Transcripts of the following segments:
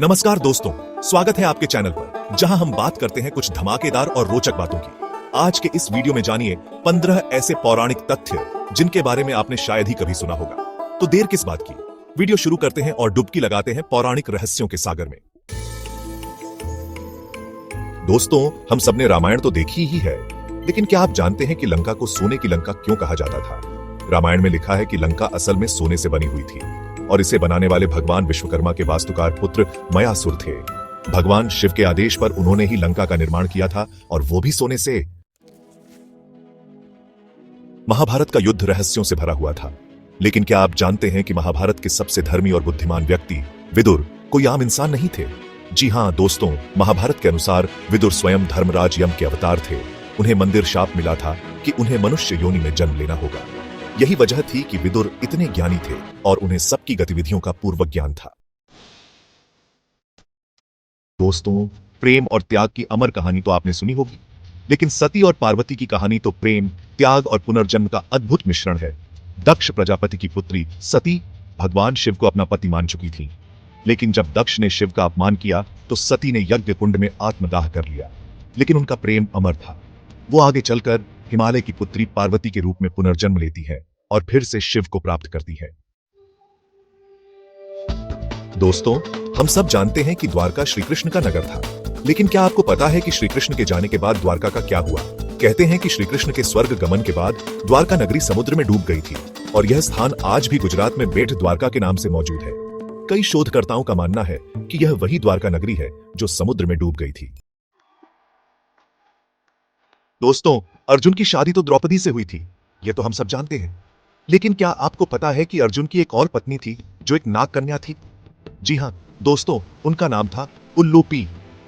नमस्कार दोस्तों, स्वागत है आपके चैनल पर जहां हम बात करते हैं कुछ धमाकेदार और रोचक बातों की। आज के इस वीडियो में जानिए 15 ऐसे पौराणिक तथ्य जिनके बारे में आपने शायद ही कभी सुना होगा। तो देर किस बात की, वीडियो शुरू करते हैं और डुबकी लगाते हैं पौराणिक रहस्यों के सागर में। दोस्तों, हम सबने रामायण तो देखी ही है, लेकिन क्या आप जानते हैं कि लंका को सोने की लंका क्यों कहा जाता था? रामायण में लिखा है कि लंका असल में सोने से बनी हुई थी और इसे बनाने वाले भगवान विश्वकर्मा के वास्तुकार पुत्र मयासुर थे। भगवान शिव के आदेश पर उन्होंने ही लंका का निर्माण किया था, और वो भी सोने से। महाभारत का युद्ध रहस्यों से भरा हुआ था, लेकिन क्या आप जानते हैं कि महाभारत के सबसे धर्मी और बुद्धिमान व्यक्ति विदुर कोई आम इंसान नहीं थे? जी हां दोस्तों, महाभारत के अनुसार विदुर स्वयं धर्मराज यम के अवतार थे। उन्हें मंदिर शाप मिला था कि उन्हें मनुष्य योनि में जन्म लेना होगा। यही वजह थी कि विदुर इतने ज्ञानी थे और उन्हें सबकी गतिविधियों का पूर्व ज्ञान था। दोस्तों, प्रेम और त्याग की अमर कहानी तो आपने सुनी होगी, लेकिन सती और पार्वती की कहानी तो प्रेम, त्याग और पुनर्जन्म का अद्भुत मिश्रण है। दक्ष प्रजापति की पुत्री सती भगवान शिव को अपना पति मान चुकी थी, लेकिन जब दक्ष ने शिव का अपमान किया तो सती ने यज्ञ कुंड में आत्मदाह कर लिया। लेकिन उनका प्रेम अमर था। वो आगे चलकर हिमालय की पुत्री पार्वती के रूप में पुनर्जन्म लेती है और फिर से शिव को प्राप्त करती है। दोस्तों, हम सब जानते हैं कि द्वारका श्री कृष्ण का नगर था, लेकिन क्या आपको पता है कि श्री कृष्ण के जाने के बाद द्वारका का क्या हुआ? कहते हैं कि श्री कृष्ण के स्वर्ग गमन के बाद द्वारका नगरी समुद्र में डूब गई थी, और यह स्थान आज भी गुजरात में बेट द्वारका के नाम से मौजूद है। कई शोधकर्ताओं का मानना है कि यह वही द्वारका नगरी है जो समुद्र में डूब गई थी। दोस्तों, अर्जुन की शादी तो द्रौपदी से हुई थी, यह तो हम सब जानते हैं। लेकिन क्या आपको पता है कि अर्जुन की एक और पत्नी थी जो एक नाग कन्या थी? जी हां दोस्तों, उनका नाम था उल्लूपी।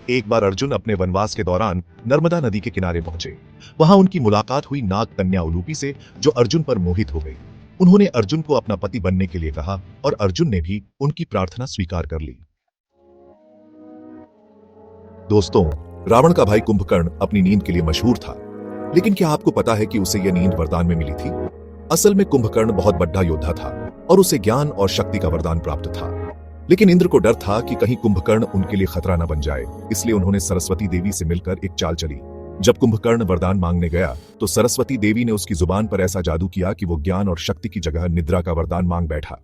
एक बार अर्जुन अपने वनवास के दौरान नर्मदा नदी के किनारे पहुंचे। वहां उनकी मुलाकात हुई नाग कन्या उल्लूपी से, जो अर्जुन पर मोहित हो गई। उन्होंने अर्जुन को अपना पति बनने के लिए कहा और अर्जुन ने भी उनकी प्रार्थना स्वीकार कर ली। दोस्तों, रावण का भाई कुंभकर्ण अपनी नींद के लिए मशहूर था, लेकिन क्या आपको पता है कि उसे यह नींद वरदान में मिली थी? असल में कुंभकर्ण बहुत बड़ा योद्धा था और उसे ज्ञान और शक्ति का वरदान प्राप्त था। लेकिन इंद्र को डर था कि कहीं कुंभकर्ण उनके लिए खतरा न बन जाए, इसलिए उन्होंने सरस्वती देवी से मिलकर एक चाल चली। जब कुंभकर्ण वरदान मांगने गया तो सरस्वती देवी ने उसकी जुबान पर ऐसा जादू किया कि वो ज्ञान और शक्ति की जगह निद्रा का वरदान मांग बैठा।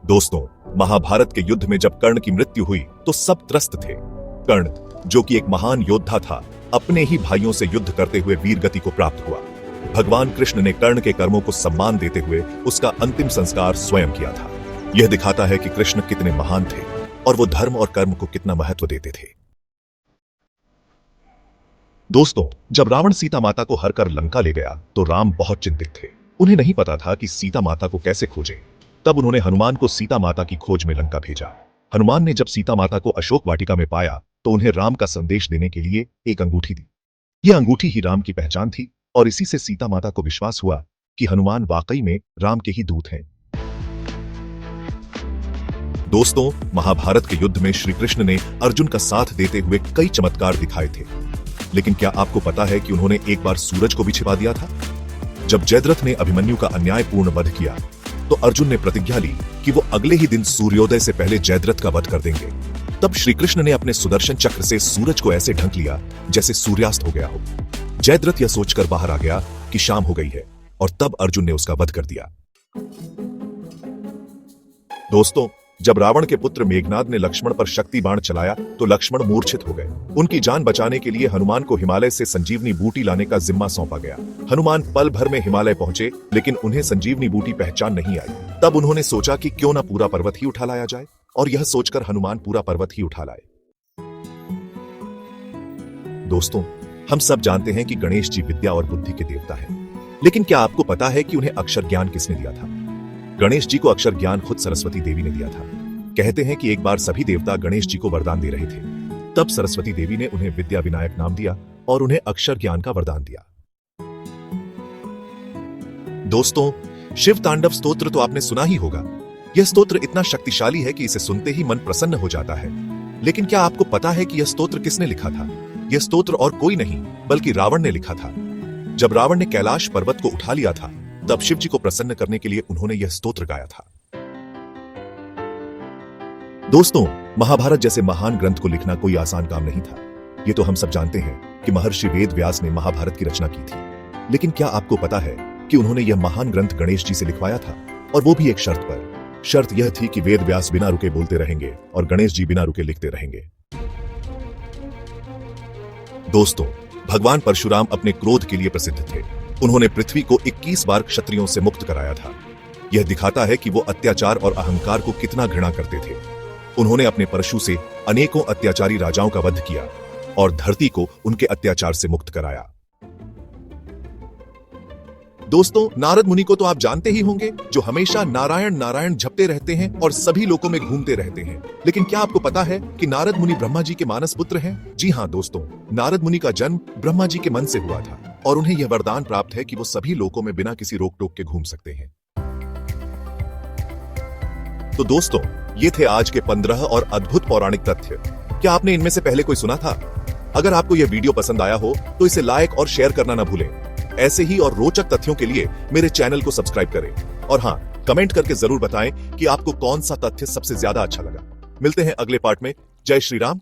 दोस्तों, महाभारत के युद्ध में जब कर्ण की मृत्यु हुई तो सब त्रस्त थे। कर्ण, जो कि एक महान योद्धा था, अपने ही भाइयों से युद्ध करते हुए वीर गति को प्राप्त हुआ। भगवान कृष्ण ने कर्ण के कर्मों को सम्मान देते हुए उसका अंतिम संस्कार स्वयं किया था। यह दिखाता है कि कृष्ण कितने महान थे और वो धर्म और कर्म को कितना महत्व देते थे। दोस्तों, जब रावण सीता माता को हरकर लंका ले गया तो राम बहुत चिंतित थे। उन्हें नहीं पता था कि सीता माता को कैसे खोजें। तब उन्होंने हनुमान को सीता माता की खोज में लंका भेजा। हनुमान ने जब सीता माता को अशोक वाटिका में पाया तो उन्हें राम का संदेश देने के लिए एक अंगूठी दी। यह अंगूठी ही राम की पहचान थी, और इसी से सीता माता को विश्वास हुआ कि हनुमान वाकई में राम के ही दूत हैं। दोस्तों, महाभारत के युद्ध में श्री कृष्ण ने अर्जुन का साथ देते हुए कई चमत्कार दिखाए थे, लेकिन क्या आपको पता है कि उन्होंने एक बार सूरज को भी छिपा दिया था? जब जयद्रथ ने अभिमन्यु का अन्यायपूर्ण वध किया तो अर्जुन ने प्रतिज्ञा ली कि वो अगले ही दिन सूर्योदय से पहले जयद्रथ का वध कर देंगे। तब श्री कृष्ण ने अपने सुदर्शन चक्र से सूरज को ऐसे ढक लिया जैसे सूर्यास्त हो गया हो। जयद्रथ यह सोचकर बाहर आ गया कि शाम हो गई है, और तब अर्जुन ने उसका वध कर दिया। दोस्तों, जब रावण के पुत्र मेघनाद ने लक्ष्मण पर शक्ति बाण चलाया तो लक्ष्मण मूर्छित हो गए। उनकी जान बचाने के लिए हनुमान को हिमालय से संजीवनी बूटी लाने का जिम्मा सौंपा गया। हनुमान पल भर में हिमालय पहुंचे, लेकिन उन्हें संजीवनी बूटी पहचान नहीं आई। तब उन्होंने सोचा कि क्यों ना पूरा पर्वत ही उठा लाया जाए, और यह सोचकर हनुमान पूरा पर्वत ही उठा लाए। दोस्तों, हम सब जानते हैं कि गणेश जी विद्या और बुद्धि के देवता हैं, लेकिन क्या आपको पता है कि उन्हें अक्षर ज्ञान किसने दिया था? गणेश जी को अक्षर ज्ञान खुद सरस्वती देवी ने दिया था। कहते हैं कि एक बार सभी देवता गणेश जी को वरदान दे रहे थे, तब सरस्वती देवी ने उन्हें विद्या विनायक नाम दिया और उन्हें अक्षर ज्ञान का वरदान दिया। दोस्तों, शिव तांडव स्तोत्र तो आपने सुना ही होगा। यह स्तोत्र इतना शक्तिशाली है कि इसे सुनते ही मन प्रसन्न हो जाता है। लेकिन क्या आपको पता है कि यह स्तोत्र किसने लिखा था? यह स्तोत्र और कोई नहीं बल्कि रावण ने लिखा था। जब रावण ने कैलाश पर्वत को उठा लिया था, तब शिव जी को प्रसन्न करने के लिए उन्होंने यह स्तोत्र गाया था। दोस्तों, महाभारत जैसे महान ग्रंथ को लिखना कोई आसान काम नहीं था। ये तो हम सब जानते हैं कि महर्षि वेद व्यास ने महाभारत की रचना की थी। लेकिन क्या आपको पता है कि उन्होंने यह महान ग्रंथ गणेश जी से लिखवाया था, और वो भी एक शर्त पर। शर्त यह थी कि वेद व्यास बिना रुके बोलते रहेंगे और गणेश जी बिना रुके लिखते रहेंगे। दोस्तों, भगवान परशुराम अपने क्रोध के लिए प्रसिद्ध थे। उन्होंने पृथ्वी को 21 बार क्षत्रियों से मुक्त कराया था। यह दिखाता है कि वो अत्याचार और अहंकार को कितना घृणा करते थे। उन्होंने अपने परशु से अनेकों अत्याचारी राजाओं का वध किया और धरती को उनके अत्याचार से मुक्त कराया। दोस्तों, नारद मुनि को तो आप जानते ही होंगे, जो हमेशा नारायण नारायण जपते रहते हैं और सभी लोकों में घूमते रहते हैं। लेकिन क्या आपको पता है कि नारद मुनि ब्रह्मा जी के मानस पुत्र हैं? जी हाँ दोस्तों, नारद मुनि का जन्म ब्रह्मा जी के मन से हुआ था और उन्हें यह वरदान प्राप्त है कि वो सभी लोकों में बिना किसी रोक टोक के घूम सकते हैं। तो दोस्तों, ये थे आज के 15 और अद्भुत पौराणिक तथ्य। क्या आपने इनमें से पहले कोई सुना था? अगर आपको यह वीडियो पसंद आया हो तो इसे लाइक और शेयर करना ना भूलें। ऐसे ही और रोचक तथ्यों के लिए मेरे चैनल को सब्सक्राइब करें और हाँ, कमेंट करके जरूर बताएं कि आपको कौन सा तथ्य सबसे ज्यादा अच्छा लगा। मिलते हैं अगले पार्ट में। जय श्री राम,